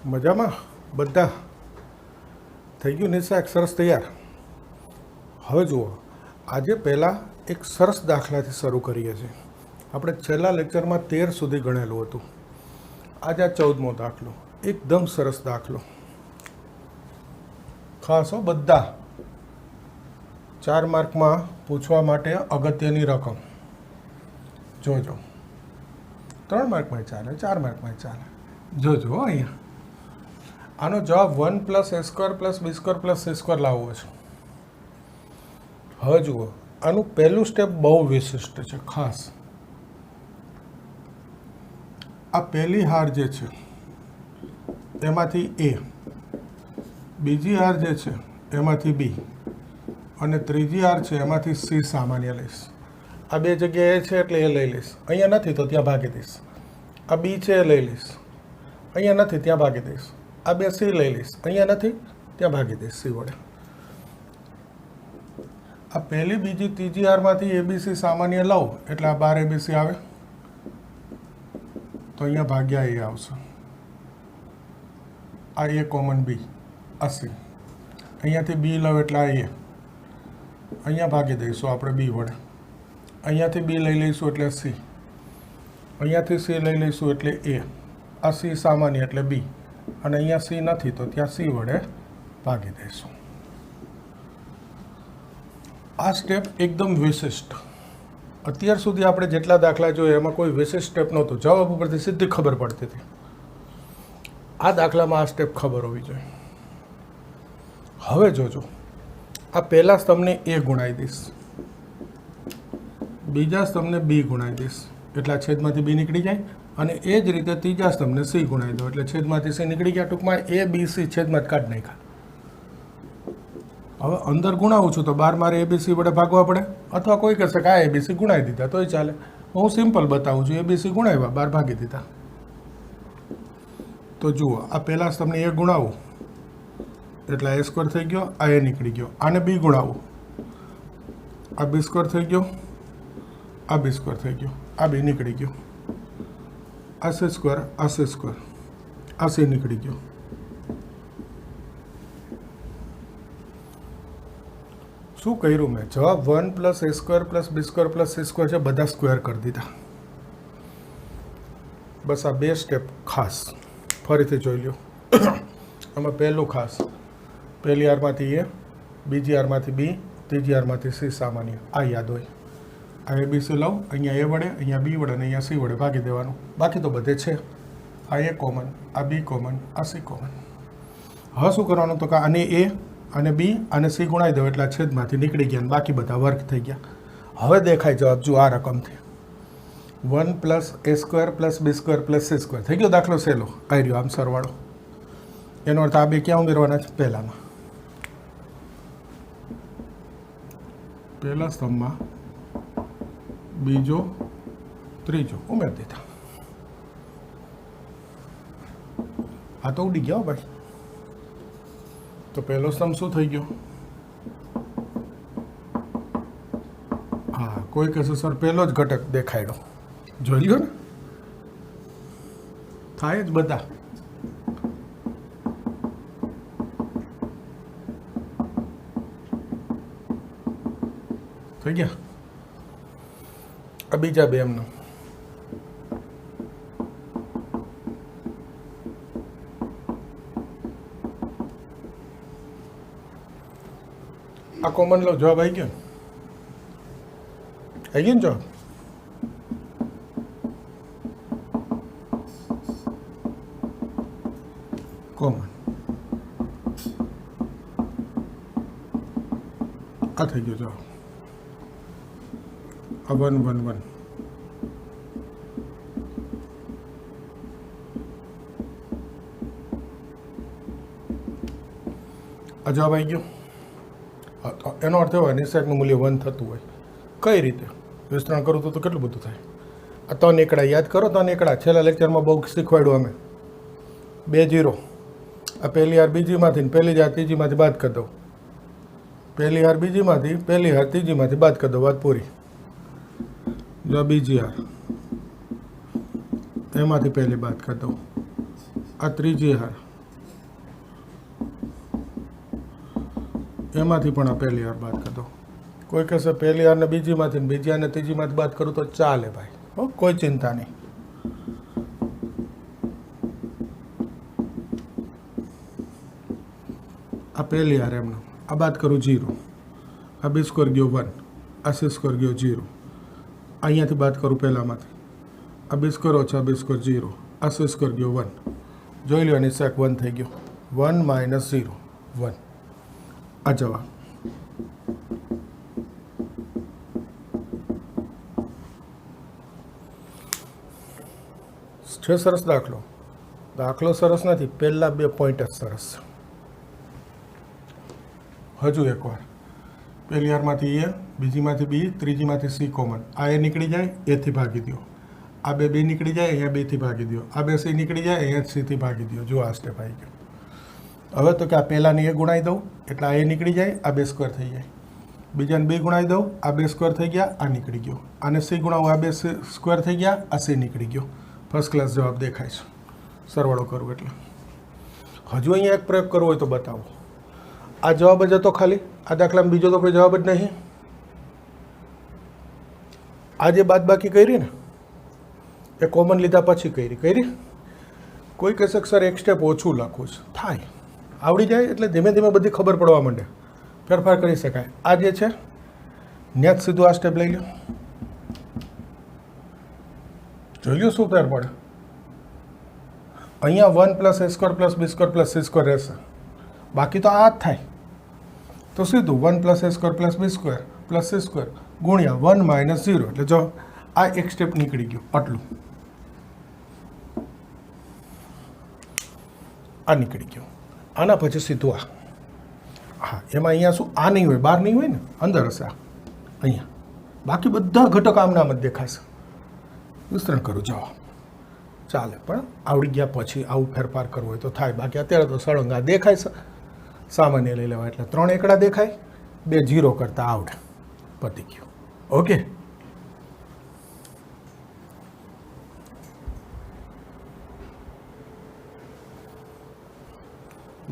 મજામાં બધા થઈ ગયું નિશાક સરસ તૈયાર. હવે જુઓ, આજે પહેલાં એક સરસ દાખલાથી શરૂ કરીએ છીએ. આપણે છેલ્લા લેક્ચરમાં 13 સુધી ગણેલું હતું. આજે આ 14મો દાખલો, એકદમ સરસ દાખલો. ખાસ હો બધા 4 માર્કમાં પૂછવા માટે અગત્યની રકમ. જોજો 3 માર્કમાં ચાલે, 4 માર્કમાં ચાલે. જોજો અહીંયા આનો જવાબ 1 + a² + b² + c² લાવવો છે. હવે જુઓ, આનું પહેલું સ્ટેપ બહુ વિશિષ્ટ છે. ખાસ આ પહેલી હાર જે છે એમાંથી a, બીજી હાર જે છે એમાંથી b અને ત્રીજી હાર છે એમાંથી c સામાન્ય લઈશ. આ બે જગ્યાએ છે એટલે એ લઈ લઈશ. અહીંયા નથી તો ત્યાં ભાગી દઈશ. આ b છે એ લઈ લઈશ. અહીંયા નથી ત્યાં ભાગી દઈશ. આ બે c લઈ લઈશ. અહીંયા નથી ત્યાં ભાગી દઈશ c વડે. આ પહેલી, બીજી, ત્રીજી હારમાંથી abc સામાન્ય લઉં એટલે આ 12 abc આવે તો અહીંયા ભાગ્યા a આવશે. આ a કોમન b, આ c. અહીંયાથી b લઉં એટલે આ a, અહીંયા ભાગી દઈશું આપણે b વડે. અહીંયાથી b લઈ લઈશું એટલે c, અહીંયાથી c લઈ લઈશું એટલે a. આ c સામાન્ય એટલે b અને અહીંયા c નથી તો ત્યાં c વડે ભાગી દઈશું. આ સ્ટેપ એકદમ વિશિષ્ટ. અત્યાર સુધી આપણે જેટલા દાખલા જોઈએ એમાં કોઈ વિશિષ્ટ સ્ટેપ નહોતું. જવાબ ઉપરથી સીધી ખબર પડતી હતી. આ દાખલામાં આ સ્ટેપ ખબર હોવી જોઈએ. હવે જોજો, આ પહેલા સ્તંભને a ગુણાવી દઈશ, બીજા સ્તંભને b ગુણાવી દઈશ એટલે આ છેદમાંથી b નીકળી જાય અને એ જ રીતે ત્રીજા સ્તંભને c ગુણાવી દો એટલે છેદમાંથી c નીકળી ગયા. ટૂંકમાં a, b, c છેદમાંથી કાઢી નાખ્યા. હવે અંદર ગુણાવું છું તો 12 મારે abc વડે ભાગવા પડે, અથવા કોઈ કહેશે કે આ abc ગુણાવી દીધા તોય ચાલે. હું સિમ્પલ બતાવું છું. abc ગુણાવ્યા, 12 ભાગી દીધા. તો જુઓ, આ પહેલા સ્તંભને a ગુણાવું એટલે a² થઈ ગયો, આ a નીકળી ગયો. આને b ગુણાવું, આ b² થઈ ગયો, આ b² થઈ ગયો, આ b નીકળી ગયો. આ c², આ c², આ c નીકળી ગયો. શું કર્યું મેં? જવાબ 1 + a² + b² + c² છે, બધા સ્ક્વેર કરી દીધા. બસ આ બે સ્ટેપ ખાસ ફરીથી જોઈ લ્યો. આમાં પહેલું ખાસ, પહેલી હારમાંથી a, બીજી હારમાંથી b, ત્રીજી હારમાંથી c સામાન્ય. આ યાદ હોય. આ abc લઉં, અહીંયા a વડે, અહીંયા b વડે અને અહીંયા c વડે ભાગી દેવાનું. બાકી તો બધે છે. આ a કોમન, આ b કોમન, આ c કોમન. હવે શું કરવાનું તો કે આને a અને b અને c ગુણાવી દો એટલે આ છેદમાંથી નીકળી ગયા અને બાકી બધા વર્ગ થઈ ગયા. હવે દેખાય જવાબ જુઓ આ રકમથી. 1 + a² + b² + c² થઈ ગયો દાખલો સહેલો. આવી રહ્યો આમ સરવાળો. એનો અર્થ આ બે ક્યાં ઉમેરવાના છે? પહેલામાં. પહેલા સ્તંભમાં બીજો, ત્રીજો ઉમેરી દીધા. આ તો ઉડી ગયા ભાઈ. તો પહેલો સ્તંભ શું થઈ ગયો? હા, કોઈ કહેશે સર પહેલો જ ઘટક દેખાડ્યો. જોઈ લ્યો ને, થાય જ બધા. થઈ ગયા. આ બીજા બે એમનો. આ કોમન લો, જવાબ આવી ગયો. આવી ગયો ને જવાબ? કોમન. આ થઈ ગયો જવાબ. આ 1 1 1. આ જવાબ આવી ગયો. એનો અર્થ એવો નિશાકનું મૂલ્ય 1 થતું હોય. કઈ રીતે વિસ્તરણ કરું તો કેટલું બધું થાય. આ 3 એકડા યાદ કરો. 3 એકડા છેલ્લા લેક્ચરમાં બહુ શીખવાડ્યું અમે. 2 0. આ પહેલી હાર બીજીમાંથી, પહેલી હાર ત્રીજીમાંથી બાદ કરી દઉં. પહેલી હાર બીજીમાંથી, પહેલી હાર ત્રીજીમાંથી બાદ કરી દો, વાત પૂરી. જો બીજી હાર એમાંથી પહેલી બાદ કરી દઉં, આ ત્રીજી હાર એમાંથી પણ આ પહેલી વાર બાદ કરી દો. કોઈ કહેશે પહેલી વારને બીજીમાંથી ને બીજી વારને ત્રીજીમાંથી બાદ કરું તો ચાલે ભાઈ, હો, કોઈ ચિંતા નહીં. આ પહેલી વાર એમનો આ બાદ કરું 0, આ બી સ્ક્વેર ગયો 1, આ સી સ્ક્વેર ગયો 0, અહીંયાથી બાદ કરું પહેલામાંથી, આ બી સ્ક્વેર ઓછા બી સ્ક્વેર 0, આ સી સ્ક્વેર ગયો 1. જોઈ લો, એની સેક 1 થઈ ગયો. 1 - 0 1. આ જવાબ. છે સરસ દાખલો. દાખલો સરસ નથી, પહેલા 2 પોઈન્ટ જ સરસ છે. હજુ એકવાર, પહેલી વારમાંથી એ, બીજીમાંથી બી, ત્રીજીમાંથી સી કોમન. આ એ નીકળી જાય, એથી ભાગી દો. આ બે બી નીકળી જાય, અહીંયા બીથી ભાગી દો. આ બે સી નીકળી જાય, અહીંયા સીથી ભાગી દો. જો આ સ્ટેપ આવી ગયો. હવે તો કે આ પહેલાંની એ ગુણાઈ દઉં એટલે આ એ નીકળી જાય, આ 2 સ્ક્વેર થઈ જાય. બીજાને બી ગુણાઈ દઉં, આ 2 સ્ક્વેર થઈ ગયા, આ નીકળી ગયો. આને સી ગુણાવું, આ 2 સ્ક્વેર થઈ ગયા, આ સી નીકળી ગયો. ફર્સ્ટ ક્લાસ જવાબ દેખાય છે. સરવાળો કરવો એટલે. હજુ અહીંયા એક પ્રયોગ કરવો હોય તો બતાવો. આ જવાબ જ હતો ખાલી, આ દાખલામાં બીજો તો કોઈ જવાબ જ નહીં. આ જે બાદબાકી કરી ને એ કોમન લીધા પછી કરી. કોઈ કહેશે કે સર એક સ્ટેપ ઓછું લખવું છે, થાય, આવડી જાય એટલે ધીમે ધીમે બધી ખબર પડવા માંડે, ફેરફાર કરી શકાય. આ જે છે ત્યાં જ સીધું આ સ્ટેપ લઈ લો. જોઈ લો શું ફેર પડે. અહીંયા 1 + a² + b² + c² રહેશે, બાકી તો આ જ થાય. તો સીધું 1 + a² + b² + c² ગુણ્યા 1 - 0. એટલે જો આ એક સ્ટેપ નીકળી ગયો, આટલું આ નીકળી ગયો. આના પછી સીધું આ. હા, એમાં અહીંયા શું આ નહીં હોય, બહાર નહીં હોય ને, અંદર હશે આ અહીંયા. બાકી બધા ઘટક આમના આમ જ દેખાશે. વિસ્તરણ કરું જવાબ ચાલે, પણ આવડી ગયા પછી આવું ફેરફાર કરવો હોય તો થાય. બાકી અત્યારે તો સળંગ આ દેખાય છે, સામાન્ય લઈ લેવા એટલે 3 એકડા દેખાય, 2 0 કરતાં આવડે, પતી ગયું. ઓકે,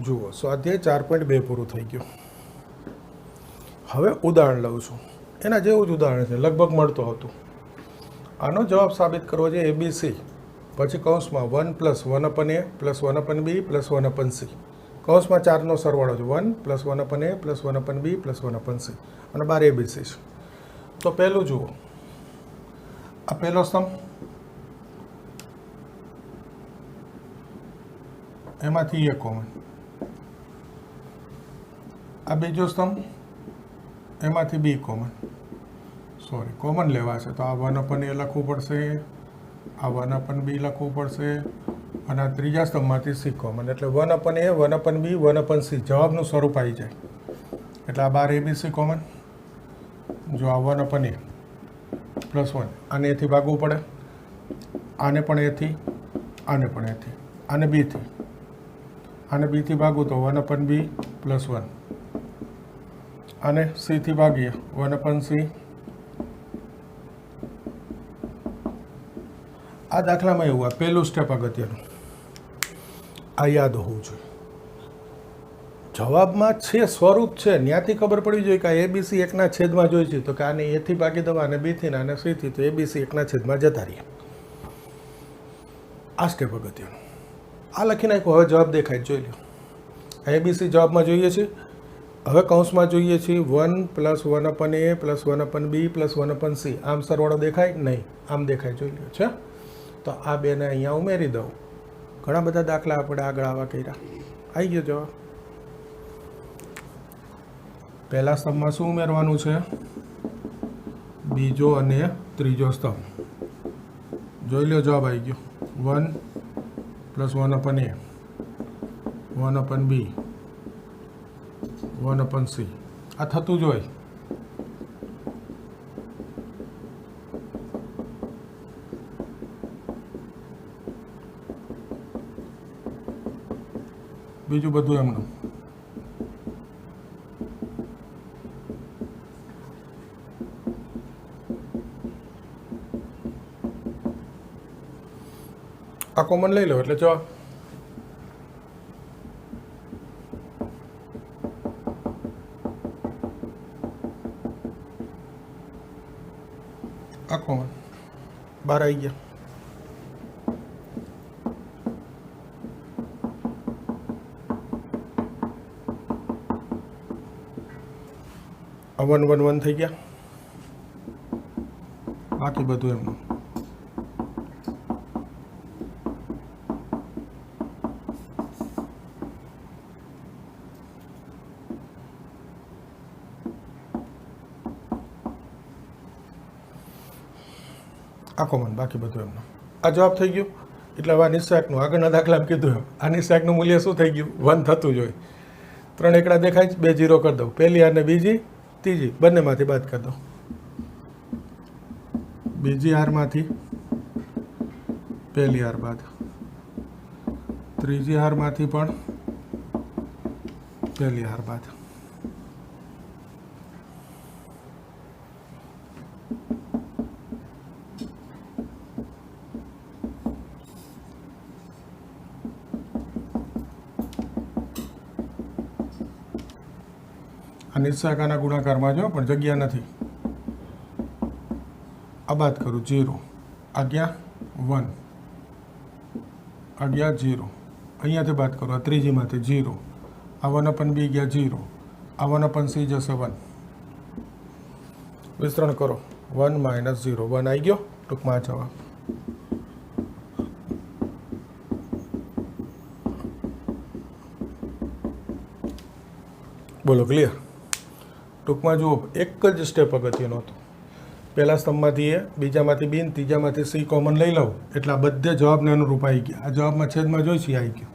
જુઓ સ્વાધ્યાય 4.2 પૂરું થઈ ગયું. હવે ઉદાહરણ લઉં છું, એના જેવું જ ઉદાહરણ છે, લગભગ મળતું હતું. આનો જવાબ સાબિત કરવો છે ABC, પછી કૌંસમાં 1 + 1/a + 1/b + 1/c. કૌંસમાં 4નો સરવાળો છે, 1 + 1/a + 1/b + 1/c, અને 12 ABC છે. તો પહેલું જુઓ, આ પહેલો સ્તંભ, એમાંથી એ કોમન. આ બીજો સ્તંભ, એમાંથી બી કોમન. સોરી, કોમન લેવા છે તો આ 1/a લખવું પડશે, આ 1/b લખવું પડશે, અને આ ત્રીજા સ્તંભમાંથી સી કોમન. એટલે 1/a 1/b 1/c જવાબનું સ્વરૂપ આવી જાય. એટલે આ 12 ABC કોમન. જો આ 1/a + 1, આને એથી ભાગવું પડે, આને પણ એથી, આને પણ એથી, આને બીથી, આને બીથી ભાગવું તો 1/b + 1, આને સીથી ભાગીએ 1/c. આ દાખલામાં એવું, આ પહેલું સ્ટેપ અગત્યનું, આ યાદ હોવું જોઈએ. જવાબમાં છે સ્વરૂપ છે, ત્યાંથી ખબર પડવી જોઈએ કે આ ABC 1/છેદમાં જોઈએ છે, તો કે આને એથી ભાગી દવા, અને બીથી ને આને સીથી, તો ABC 1/છેદમાં જતા રહીએ. આ સ્ટેપ અગત્યનું. આ લખી નાખ્યું, હવે જવાબ દેખાય, જોઈ લો. ABC જવાબમાં જોઈએ છે. હવે કૌંસમાં જોઈએ છીએ 1 + 1/a + 1/b + 1/c. આમ સરવાળો દેખાય નહીં, આમ દેખાય, જોઈ લો છે. તો આ બેને અહીંયા ઉમેરી દઉં. ઘણા બધા દાખલા આપણે આગળ આવા કર્યા. આવી ગયો જવાબ. પહેલા સ્તંભમાં શું ઉમેરવાનું છે? બીજો અને ત્રીજો સ્તંભ. જોઈ લો, જવાબ આવી ગયો. 1 + 1/a 1/b 1/c. આ થતું જ હોય. બીજું બધું એમનું. આ કોમન લઈ લો એટલે જવાબ. 12 आई गया। अब 1 1 1 થઈ ગયા, બાકી બધું એમનું। આ કોમન, બાકી બધું એમનું। આ જવાબ થઈ ગયો। એટલે હવે નિસ્સાકનું આગળના દાખલામાં કીધું એમ આ નિસ્સાકનું મૂલ્ય શું થઈ ગયું? 1 થતું જોઈએ। 3 એકડા દેખાય છે, 2 0 કરી દઉં, પહેલી હાર ને બીજી ત્રીજી બંનેમાંથી બાદ કરી દો। બીજી હારમાંથી પહેલી હાર બાદ, ત્રીજી હારમાંથી પણ પહેલી હાર બાદ। આ નિસ્સાકાના ગુણાકારમાં જો પણ જગ્યા નથી, આ બાદ કરું 0, આ ગયા 1, આ ગયા 0, અહીંયાથી બાદ કરું, આ ત્રીજીમાંથી 0, આ 1/b ગયા 0, આ 1/c જશે 1, વિસ્તરણ કરો 1 - 0, 1 આવી ગયો ટૂંકમાં આ જવાબ। બોલો ક્લિયર? ટૂંકમાં જુઓ એક જ સ્ટેપ અગત્યનો હતો। પહેલા સ્તંભમાંથી એ, બીજામાંથી બી, ત્રીજામાંથી સી કોમન લઈ લઉં એટલે આ બધે જવાબને અનુરૂપ આવી ગયા। આ જવાબમાં છેદમાં જોઈશી આવી ગયો।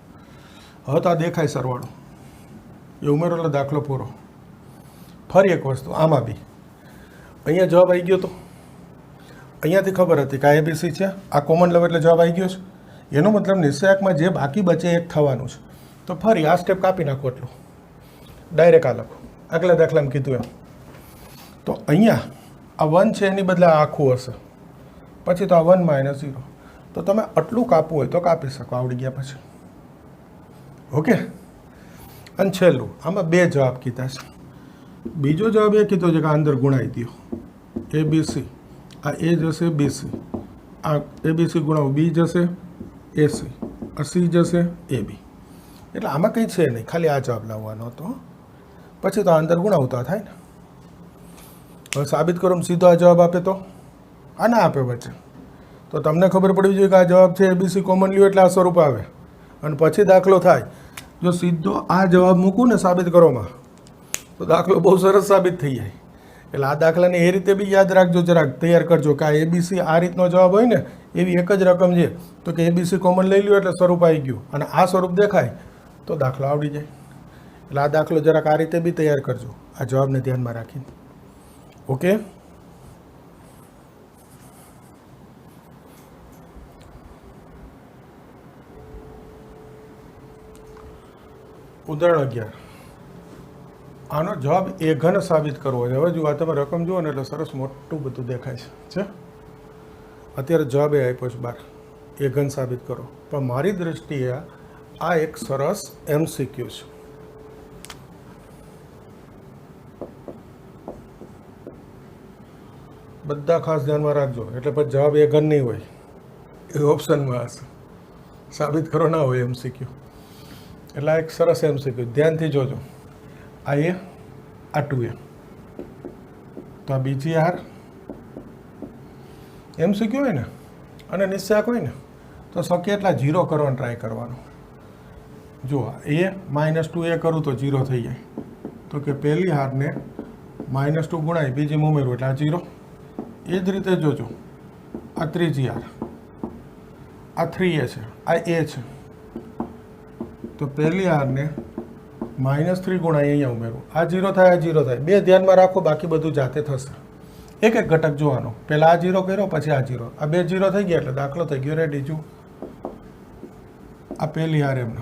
હવે તો આ દેખાય સરવાળો એ ઉમેરો એટલે દાખલો પૂરો। ફરી એક વસ્તુ, આમાં બી અહીંયા જવાબ આવી ગયો, તો અહીંયાથી ખબર હતી કે આ એબીસી છે, આ કોમન લવ એટલે જવાબ આવી ગયો છે। એનો મતલબ નિશ્ચયકમાં જે બાકી બચે એક થવાનું છે। તો ફરી આ સ્ટેપ કાપી નાખો, એટલું ડાયરેક્ટ આ લખો, આગલા દાખલામાં કીધું એમ। તો અહીંયા આ 1 છે એની બદલે આખું હશે, પછી તો આ 1 - 0, તો તમે આટલું કાપવું હોય તો કાપી શકો, આવડી ગયા પછી। ઓકે, અને છેલ્લું આમાં 2 જવાબ કીધા છે। બીજો જવાબ એ કીધો છે કે આ અંદર ગુણાઈ દો, ABC, આ એ જશે BC, આ ABC ગુણાવું B જશે AC, આ C જશે AB। એટલે આમાં કંઈ છે નહીં, ખાલી આ જવાબ લાવવાનો હતો, પછી તો અંદર ગુણાવતા થાય ને। હવે સાબિત કરો સીધો આ જવાબ આપે તો આ ના આપે વચ્ચે, તો તમને ખબર પડવી જોઈએ કે આ જવાબ છે એબીસી કોમન લ્યો એટલે આ સ્વરૂપ આવે, અને પછી દાખલો થાય। જો સીધો આ જવાબ મૂકું ને સાબિત કરોમાં તો દાખલો બહુ સરસ સાબિત થઈ જાય। એટલે આ દાખલાને એ રીતે બી યાદ રાખજો, જરાક તૈયાર કરજો કે આ એબીસી આ રીતનો જવાબ હોય ને એવી એક જ રકમ છે, તો કે એબીસી કોમન લઈ લ્યો એટલે સ્વરૂપ આવી ગયું, અને આ સ્વરૂપ દેખાય તો દાખલો આવડી જાય। એટલે આ દાખલો જરાક આ રીતે બી તૈયાર કરજો, આ જવાબને ધ્યાનમાં રાખીને। ઓકે, ઉદાહરણ 11, આનો જવાબ એ ઘન સાબિત કરવો છે। હવે જુઓ, તમે રકમ જુઓ ને એટલે સરસ મોટું બધું દેખાય છે। અત્યારે જવાબ એ આપ્યો છે 12, એ ઘન સાબિત કરો, પણ મારી દ્રષ્ટિએ આ એક સરસ MCQ છે। બધા ખાસ ધ્યાનમાં રાખજો, એટલે પછી જવાબ એ ઘન નહીં હોય, એ ઓપ્શનમાં હશે, સાબિત કરો ના હોય MCQ। એટલે આ એક સરસ MCQ, ધ્યાનથી જોજો। આ એ, આ 2A, તો આ બીજી હાર MCQ હોય ને, અને નિશ્ચયક હોય ને તો શક્ય એટલા 0 કરવાનો ટ્રાય કરવાનો। જો એ -2A કરું તો 0 થઈ જાય, તો કે પહેલી હારને -2 ગુણાય બીજી ઉમેરું એટલે આ 0। એ જ રીતે જોજો, આ ત્રીજી હાર, આ 3A છે, આ A છે, તો પહેલી હારને -3 ગુણાય અહીંયા ઉમેરું, આ 0 થાય, આ 0 થાય, 2 ધ્યાનમાં રાખો, બાકી બધું જાતે થશે। એક એક ઘટક જોવાનો, પહેલાં આ 0 કર્યો, પછી આ 0, આ 2 0 થઈ ગયા એટલે દાખલો થઈ ગયો રેડી। જુઓ, આ પહેલી હાર એમનો,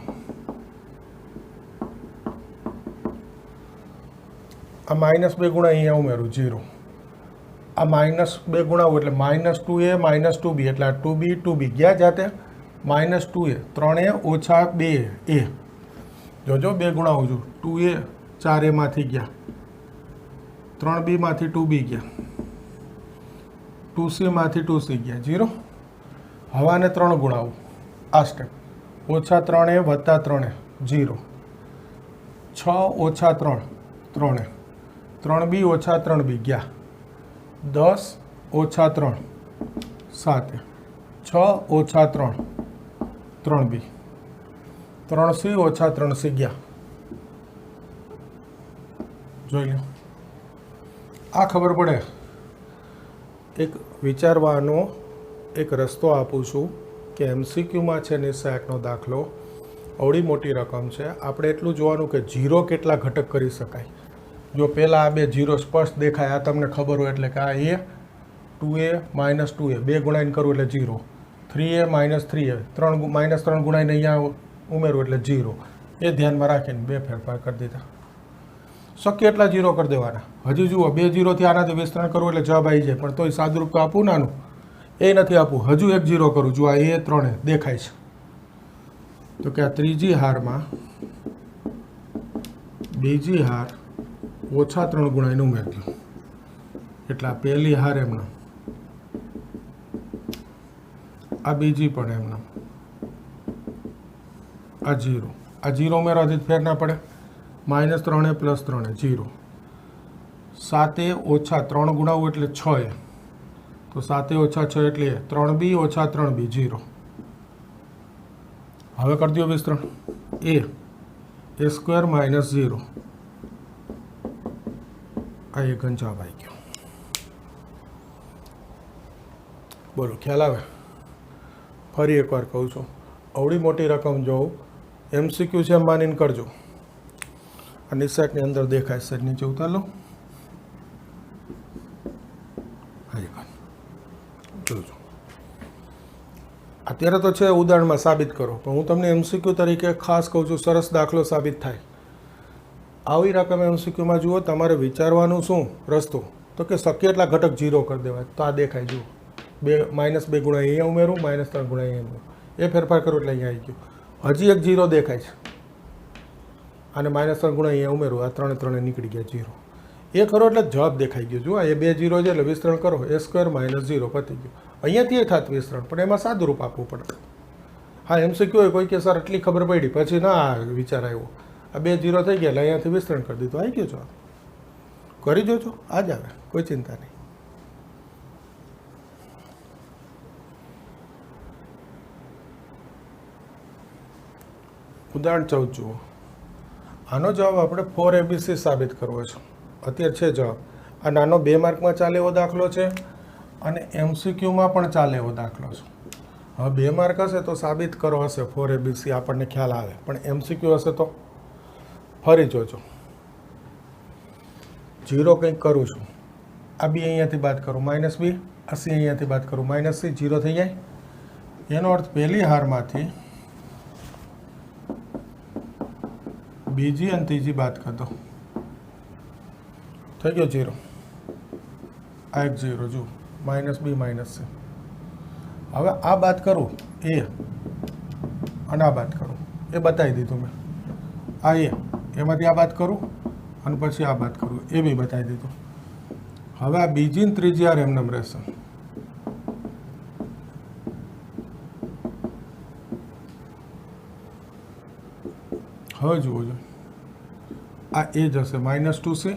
આ -2 ગુણા અહીંયા ઉમેરું 0, આ -2 ગુણાવું એટલે -2A -2B, એટલે આ 2B 2B ગયા જાતે, -2A 3A ઓછા 2A, જોજો 2 ગુણાવું છું, 2A 4A માંથી ગયા, 3B માંથી 2B ગયા, 2c માંથી 2c ગયા 0. હવાને 3 ગુણાવું આ step. -3a + 3a 0. 6 - 3 3a. 3b - 3b ગયા 10 - 3 7. 6 - 3 3b. 3c - 3c ગયા. જોઈ લો. આ ખબર પડે. એક વિચારવાનો એક રસ્તો આપું છું કે MCQમાં છે નિસહાયકનો દાખલો અવળી મોટી રકમ છે. આપણે એટલું જોવાનું કે 0 કેટલા ઘટક કરી શકાય. જો પહેલાં આ બે 0 સ્પષ્ટ દેખાય, આ તમને ખબર હોય એટલે કે આ a 2a - 2a 2 ગુણાઈને કરું એટલે 0. 3a - 3a 3 ગુણાઈને અહીંયા ઉમેરું એટલે 0. એ ધ્યાનમાં રાખીને બે ફેરફાર કરી દીધા. શક્ય એટલા 0 કરી દેવાના. હજી જુઓ 2 0થી આનાથી વિસ્તરણ કરવું એટલે જવાબ આવી જાય, પણ તોય સાદુરૂપ તો આપું નાનું એ નથી આપવું. હજુ એક 0 કરું. જો આ a 3 દેખાય છે તો કે આ ત્રીજી હારમાં બીજી હાર -3 ગુણાઈને ઉમેરી દો એટલે આ પહેલી હાર એમનો, આ બીજી પણ એમનો, આ 0. આ 0 ઉમેરવાથી ફેર ના પડે. -3a + 3a 0. 7a - 3 ગુણાવું એટલે 6a, તો 7a - 6 એટલે 3b - 3b 0. હવે કરી દો વિસ્તરણ. a² - 0. આ એક જવાબ આવી ગયો. બોલો, ખ્યાલ આવે? ફરી એકવાર કહું છું, અવળી મોટી રકમ જોઉં MCQ છે એમ માનીને કરજો. આ નિસહાયકની અંદર દેખાય છે, નીચે ઉતાર લો. જોજો. અત્યારે તો છે ઉદાહરણમાં સાબિત કરો, પણ હું તમને MCQ તરીકે ખાસ કહું છું, સરસ દાખલો સાબિત થાય. આવી રકમ MCQમાં જુઓ, તમારે વિચારવાનું શું રસ્તો, તો કે શક્ય એટલા ઘટક 0 કરી દેવાય. તો આ દેખાય, જુઓ 2 ગુણા અહીંયા ઉમેરું, -3 ગુણા અહીંયા ઉમેરું, એ ફેરફાર કરું એટલે અહીંયા આવી ગયું. હજી એક 0 દેખાય છે, અને -3 ગુણા અહીંયા ઉમેરું, આ 3 નીકળી ગયા 0. એ કરો એટલે જવાબ દેખાઈ ગયો. જુઓ એ 2 0 છે એટલે વિસ્તરણ કરો, a² - 0 પતી ગયું. અહીંયાથી એ થાત વિસ્તરણ, પણ એમાં સાદું રૂપ આપવું પડે. હા, MCQ હોય કોઈ કે સર એટલી ખબર પડી પછી ના વિચાર આવ્યો, આ 2 0 થઈ ગયા એટલે અહીંયાથી વિસ્તરણ કરી દીધું, આવી ગયો જવાબ. કરી જોજો, આ જ આવે, કોઈ ચિંતા નહીં. ઉદાહરણ 14 જુઓ. આનો જવાબ આપણે 4ABC સાબિત કરવો છે. અત્યારે છે જવાબ. આ નાનો 2 માર્કમાં ચાલે એવો દાખલો છે અને MCQમાં પણ ચાલે એવો દાખલો છે. હવે 2 માર્ક હશે તો સાબિત કરો હશે 4ABC, આપણને ખ્યાલ આવે, પણ MCQ હશે તો ફરી જોજો. 0 કંઈક કરું છું, આ b અહીંયાથી બાદ કરું -b, આ c અહીંયાથી બાદ કરું -c, 0 થઈ જાય. એનો અર્થ પહેલી હારમાંથી બીજી અને ત્રીજી બાદ કરી દો, થઈ ગયો 0. આ એક 0, જુઓ -b -c. હવે આ બાદ કરું a અને આ બાદ કરું, એ બતાવી દીધું મેં. આ એમાંથી આ બાદ કરું અને પછી આ બાદ કરું, એ બી બતાવી દીધું. હવે આ બીજી ને ત્રીજી હાર એમનેમ રહેશે. હવે જુઓ છો, આ એ જશે -2c,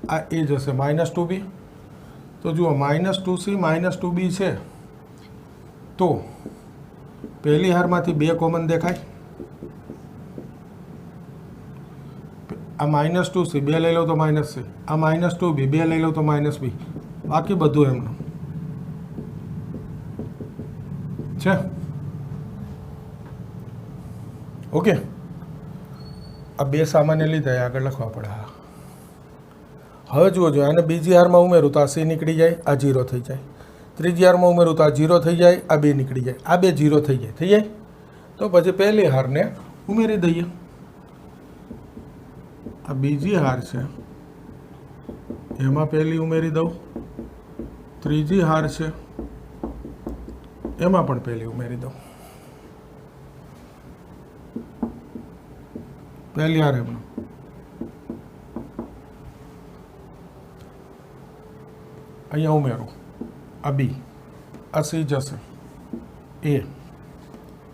આ એ જશે -2b. તો જુઓ -2c -2b છે તો પહેલી હારમાંથી 2 કોમન દેખાય. આ -2c 2 લઈ લો તો -c, આ -2b 2 લઈ લો તો -b, બાકી બધું એમનું છે. ઓકે, આ 2 સામાન્ય લીધા, આગળ લખવા પડે. હા, હવે જુઓ જો, આને બીજી હારમાં ઉમેરું તો આ c નીકળી જાય, આ 0 થઈ જાય. ત્રીજી હારમાં ઉમેરું તો આ 0 થઈ જાય, આ 2 નીકળી જાય, આ 2 0 થઈ જાય. તો પછી પહેલી હારને ઉમેરી દઈએ. આ બીજી હાર છે એમાં પહેલી ઉમેરી દઉં, ત્રીજી હાર છે એમાં પણ પહેલી ઉમેરી દઉં. પહેલી હાર એમનો, અહીંયા ઉમેરું, आ बी, आ सी जसे, ए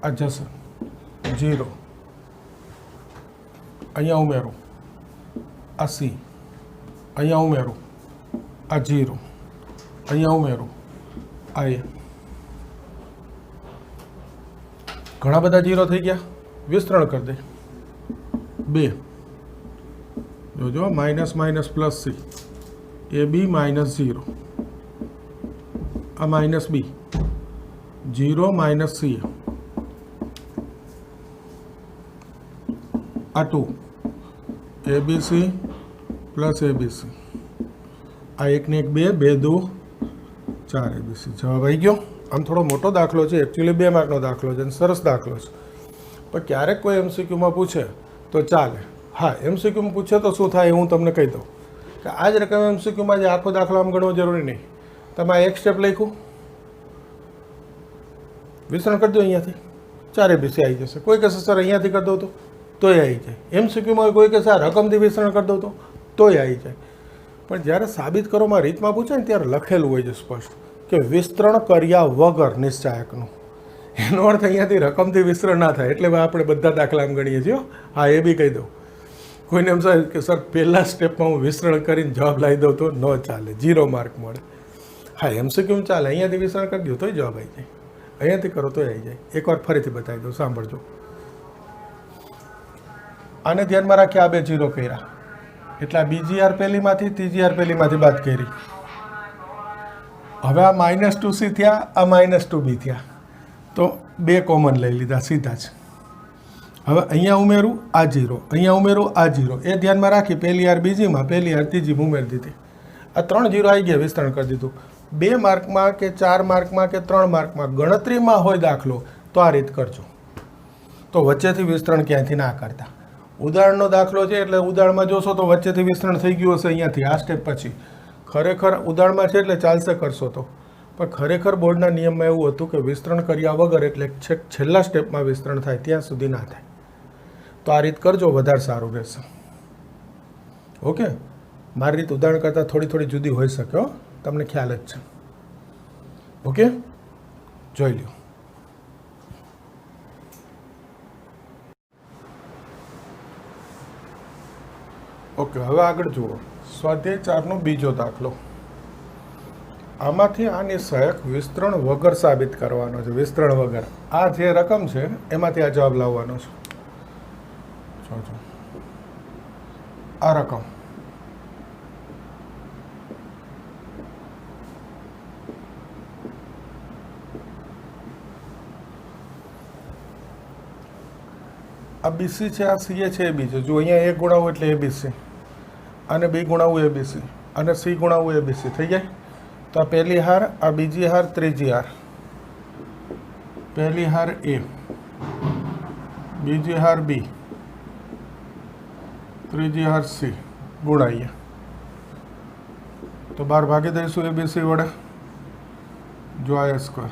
आ जसे 0, अहींया उमेरो आ सी, अहींया उमेरो आ 0, अहींया उमेरो आ ए। घणा बधा 0 थई गया, विस्तरण कर दे 2, जोजो minus minus plus C, A B minus 0, आ माइनस बी 0 माइनस सी, आ 2 A B C plus A B C, आ 1 ने 1 2 2 2 4 ए बी सी। जवाब आई गयो। आम थोड़ो मोटो दाखलो है, एक्चुअली 2 मार्कनो दाखलो है, सरस दाखलो है, पर क्यारेक कोई एमसीक्यू में पूछे तो चाले। हाँ, एमसीक्यू में पूछे तो शू थाय हूँ तमने कही दूँ कि आज रकम एमसीक्यू में आखो दाखलो आम गणવો जरूरी नहीं। तमे एक स्टेप लख्યું, विस्तरण कर दो, अहींयाथी 4 एबीसी आई जशे। कोई कहे सर अहींयाथी कर दो तोय आई जाए। एमसीक्यू में कोई कहे रकमथी विस्तरण कर दो तोय आई जाए। पण ज्यारे साबित करोमां रीतमां पूछे ने त्यारे लखेલું હોય છે स्पष्ट કે વિસ્તરણ કર્યા વગર નિશ્ચાયકનું। એનો અર્થ અહીંયાથી રકમથી વિસ્તરણ ના થાય, એટલે આપણે બધા દાખલામાં ગણીએ છીએ। હા, એ બી કહી દઉં। કોઈને એમ થાય કે સર પહેલા સ્ટેપમાં હું વિસ્તરણ કરીને જવાબ લાવી દઉં તો ન ચાલે, 0 માર્ક મળે। હા, એમસીક્યુ ચાલે, અહીંયાથી વિસ્તરણ કરી દઉં તોય જવાબ આવી જાય, અહીંયાથી કરો તોય આવી જાય। એકવાર ફરીથી બતાવી દઉં, સાંભળજો। આને ધ્યાનમાં રાખી આ બે 0 કર્યા, એટલે આ બીજી આર પહેલીમાંથી ત્રીજી આર પહેલીમાંથી બાદ કરી। હવે आ -2c थया, आ -2b थया, तो 2 कॉमन लई लीधा सीधा ज। हवे अहींया उमेरू आ 0, अहींया उमेरू आ 0, ए ध्यान में राखी पहली आर बीजी में, पहली आर तीजी में उमेरी दीधी। आ 3 0 आई गया, विस्तरण कर दीधुं। 2 मार्क में के 4 मार्क में के 3 मार्क में गणतरी में होय दाखलो तो आ रीत करजो, तो वच्चेथी विस्तरण क्यांथी ना करता। उदाहरणनो दाखलो छे એટલે ઉદાહરણમાં જોશો તો વચ્ચેથી વિસ્તરણ થઈ ગયું હશે અહીંયાથી આ સ્ટેપ પછી। ખરેખર ઉદાહરણમાં છે એટલે ચાલશે કરશો તો, પણ ખરેખર બોર્ડના નિયમમાં એવું હતું કે વિસ્તરણ કર્યા વગર એટલે છેલ્લા સ્ટેપમાં વિસ્તરણ થાય ત્યાં સુધી ના થાય। તો આ રીત કરજો, વધારે સારું રહેશે। ઓકે, મારી રીત ઉદાહરણ કરતાં થોડી થોડી જુદી હોઈ શકે હો, તમને ખ્યાલ જ છે। ઓકે, જોઈ લ્યો। ओके, हवे आगळ जुओ। स्वाध्याय 4 बीजो दाखलो। आमांथी आ निश्चायक विस्तरण वगर साबित करवानो छे। विस्तरण वगर आ जे रकम छे एमांथी आ जवाब लाववानो छे। जोजो आ रकम आ बीसी है, आ सी है, ए बी है। जो अहींया ए गुणावो एटले ए बी सी, अने बी गुणावो ए बी सी, अने सी गुणावो ए बी सी थई जाय। तो आ पहली हार, आ बीजी हार, त्रीजी हार। पहली हार ए, बीजी हार बी, त्रीजी हार सी गुणाईए तो 12 भागी दईशुं ए बी सी वडे। जो आ स्क्वेर,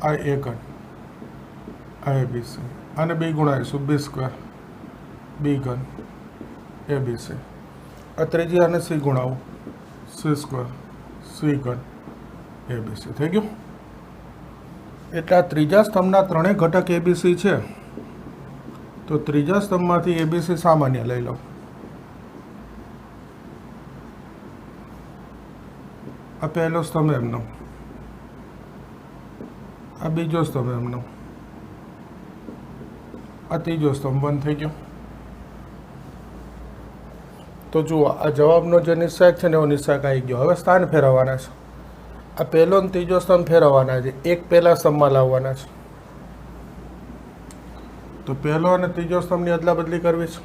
आ ए घन, आ ए बी सी, અને બી ગુણાવીશું બી સ્ક્વેર, બી ઘન, એ બી સી। આ ત્રીજી આને સી ગુણાવું, સી સ્ક્વેર, સી ઘન, એ બી સી થઈ ગયું। એટલે આ ત્રીજા સ્તંભના ત્રણેય ઘટક એ બી સી છે, તો ત્રીજા સ્તંભમાંથી એ બી સી સામાન્ય લઈ લો। આ પહેલો સ્તંભ એમનો, આ બીજો સ્તંભ એમનો, आ तीजो स्तंभ बंद थी गयो। तो जुओ आ जवाबनो जो निश्चायक है वो निश्चायक आई गयो। हवे स्थान फेरववाना छे। आ पहलो ने तीजो स्तंभ फेरववाना छे, एक पहला स्तंभमां लाववाना छे। तो पहलो अने तीजो स्तंभनी अदला बदली करवी छे।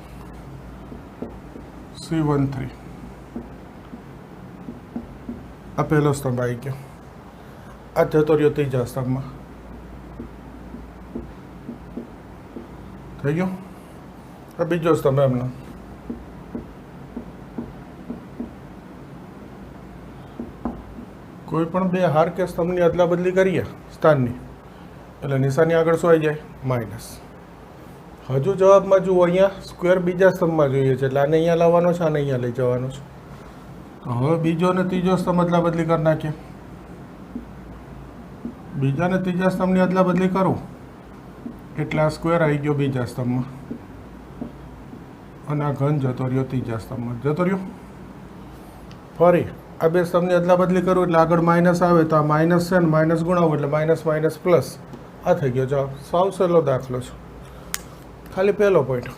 C13 आ पहलो स्तंभ आई गयो, आ जतो रह्यो तीजा स्तंभमां થઈ ગયો। આ બીજો સ્તંભ એમનો, કોઈ પણ બે હાર કે સ્તંભની અદલા બદલી કરીએ સ્થાનની એટલે નિશાની આગળ શું આવી જાય, માઇનસ। હજુ જવાબમાં જુઓ, અહીંયા સ્ક્વેર બીજા સ્તંભમાં જોઈએ છે એટલે આને અહીંયા લાવવાનો છે, આને અહીંયા લઈ જવાનો છે। તો તો હવે બીજો ને ત્રીજો સ્તંભ અદલા બદલી કરી નાખીએ. બીજા ને ત્રીજા સ્તંભની અદલા બદલી કરું એટલે આ સ્ક્વેર આવી ગયો બીજા સ્તંભમાં અને આ ઘન જતો રહ્યો ત્રીજા સ્તંભમાં જતો રહ્યો. ફરી આ બે સ્તંભની અદલા બદલી કરું એટલે આગળ માઇનસ આવે તો આ માઇનસ છે ને માઇનસ ગુણાવું એટલે માઇનસ માઇનસ પ્લસ. આ થઈ ગયો જવાબ. સાવ સહેલો દાખલો છે. ખાલી પહેલો પોઈન્ટ.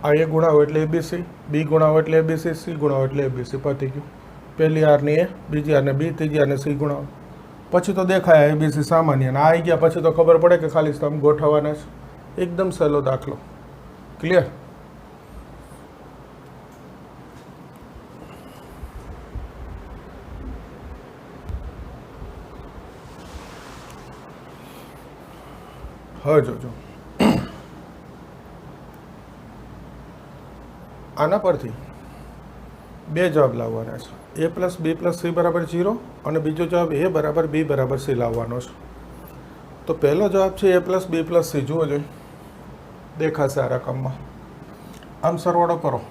આ એ ગુણાવો એટલે એબીસી, બી ગુણાવો એટલે એબીસી, સી ગુણાવો એટલે એબીસી. પતી ગયું. પહેલી આરની એ, બીજી આરને બી, ત્રીજી આરને સી ગુણાવો. પછી તો દેખાય એબીસી સામાન્ય. અને આ આવી ગયા પછી તો ખબર પડે કે ખાલી સ્તંભ ગોઠવવાના છે. એકદમ સહેલો દાખલો. ક્લિયર? હવે જોજો, આના પરથી બે જવાબ લાવવાના છે. એ પ્લસ બી પ્લસ સી બરાબર 0 અને બીજો જવાબ એ બરાબર બી બરાબર સી લાવવાનો છે. તો પહેલો જવાબ છે એ પ્લસ બી પ્લસ સી. જુઓ જોઈએ, દેખાશે આ રકમમાં. આમ સરવાળો કરો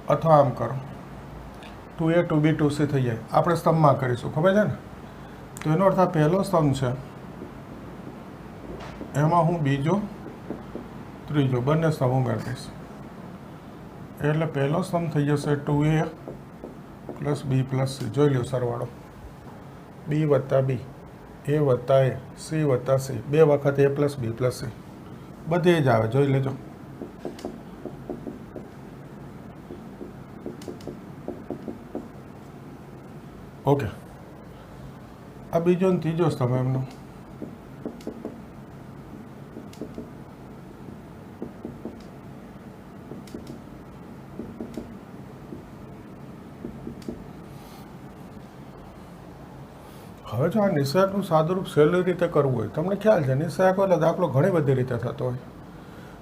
અથવા આમ કરો, 2a 2b 2c થઈ જાય. આપણે સ્તંભમાં કરીશું, ખબર છે ને? તો એનો અર્થ આ પહેલો સ્તંભ છે, એમાં હું બીજો ત્રીજો બંને સ્તંભ ઉમેરી દઈશ. એટલે પહેલો સ્તંભ થઈ જશે 2a પ્લસ બી પ્લસ સી. જોઈ લો સરવાળો, બી વત્તા બી, એ વત્તા એ, સી વત્તા સી. બે વખત એ પ્લસ બી પ્લસ સી. બધે જ આવે, જોઈ લેજો. ઓકે, આ બીજો ને ત્રીજો સ્તંભ એમનો. હવે જો આ નિશ્ચયકનું સાદુરૂપ સહેલી રીતે કરવું હોય, તમને ખ્યાલ છે નિશ્ચયક એટલે દાખલો ઘણી બધી રીતે થતો હોય.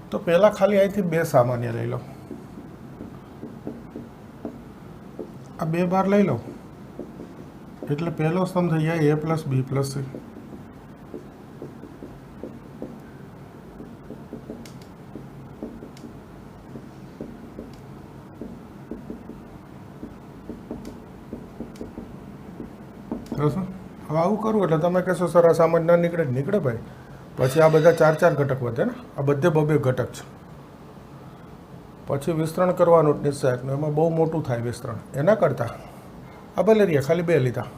તો પહેલાં ખાલી અહીંથી બે સામાન્ય લઈ લો. આ બે બાર લઈ લો એટલે પહેલો સ્તંભ થઈ જાય એ પ્લસ બી પ્લસ સી. હવે આવું કરવું એટલે તમે કહેશો સર આ સામાન્ય ના નીકળે. નીકળે ભાઈ. પછી આ બધા 4 4 ઘટક વધે ને, આ બધે 2 2 ઘટક છે. પછી વિસ્તરણ કરવાનું નિશ્ચયકનું, એમાં બહુ મોટું થાય વિસ્તરણ. એના કરતાં આ ભલે રહ્યા ખાલી 2 લીધા.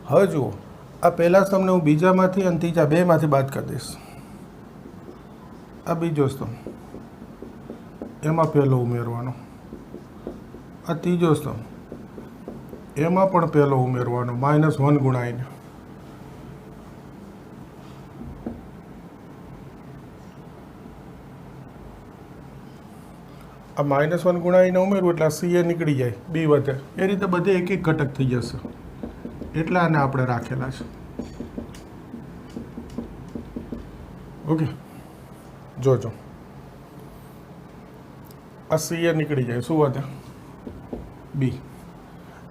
હવે જુઓ, આ પહેલા સ્તંભને હું બીજામાંથી અને ત્રીજા બેમાંથી બાદ કરી દઈશ. આ બીજો સ્તંભ, એમાં પહેલો ઉમેરવાનો. આ ત્રીજો સ્તંભ, એમાં પણ પહેલો ઉમેરવાનો, -1 ગુણાઈને. આ -1 ગુણાઈને ઉમેરવું એટલે આ સી એ નીકળી જાય, બી વધે. એ રીતે બધે એક એક ઘટક થઈ જશે. એટલે આને આપણે રાખેલા છે. ઓકે, જોજો આ સી એ નીકળી જાય, શું વધે? બી.